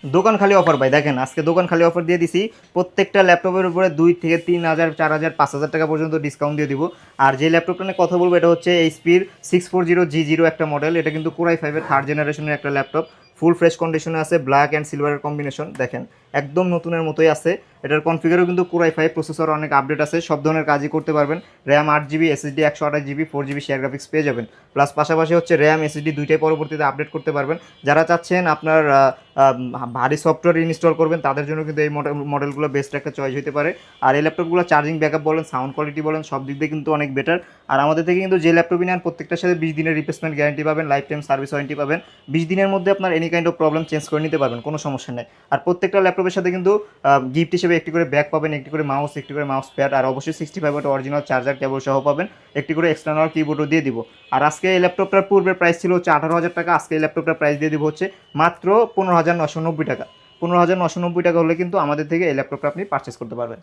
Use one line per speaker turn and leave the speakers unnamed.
দোকান খালি অফার ভাই, দেখেন আজকে দোকান খালি অফার দিয়ে দিছি। প্রত্যেকটা ল্যাপটপের উপরে 2 থেকে 3 হাজার 4 হাজার 5 হাজার টাকা পর্যন্ত ডিসকাউন্ট দিয়ে দিব। আর যে ল্যাপটপটা নিয়ে কথা বলবো এটা হচ্ছে এইচপির 640G0 একটা মডেল। এটা কিন্তু কোরাই ফাইভের 3rd জেনারেশনের একটা ল্যাপটপ। ফুল ফ্রেশ কন্ডিশনে আছে, ব্ল্যাক অ্যান্ড সিলভারের কম্বিনেশন, দেখেন একদম নতুনের মতোই আছে। এটার কনফিগারও কিন্তু কোরাই ফাইভ, প্রসেসর অনেক আপডেট আছে, সব ধরনের কাজই করতে পারবেন। RAM 8 GB, SSD 128 GB, 4 GB share graphics পেয়ে যাবেন। প্লাস পাশাপাশি হচ্ছে র্যাম এসএসডি দুইটাই পরবর্তীতে আপডেট করতে পারবেন। যারা চাচ্ছেন আপনার ভারী সফটওয়্যার ইনস্টল করবেন তাদের জন্য কিন্তু এই মডেলগুলো বেস্ট একটা চয়েস হতে পারে। আর এই ল্যাপটপগুলো চার্জিং ব্যাকআপ বলেন, সাউন্ড কোয়ালিটি বলেন, সব দিক দিয়ে কিন্তু অনেক বেটার। আর আমাদের থেকে কিন্তু যে ল্যাপটপই নেন প্রত্যেকটার সাথে 20 দিনের রিপ্লেসমেন্ট গ্যারান্টি পাবেন, লাইফ টাইম সার্ভিস ওয়ারেন্টি পাবেন। 20 দিনের মধ্যে আপনার any kind of problem change করে নিতে পারবেন, কোনো সমস্যা নেই। আর প্রত্যেকটা ল্যাপটপের সাথে কিন্তু গিফট হিসেবে একটি করে ব্যাগ পাবেন, একটি করে মাউস, একটি করে মাউস প্যাড, আর অবশ্যই 65 ওয়াট অরিজিনাল চার্জার কেবল সহ পাবেন। একটি করে এক্সটার্নাল কিবোর্ডও দিয়ে দিব। আর আজকে এই ল্যাপটপটার পূর্বের প্রাইস ছিল হচ্ছে 18,000 টাকা, আজকে এই ল্যাপটপটার প্রাইস দিয়ে দিব হচ্ছে মাত্র 15,990 টাকা। 15,990 টাকা হলে কিন্তু আমাদের থেকে এই ল্যাপটপটা আপনি পারচেস করতে পারবেন।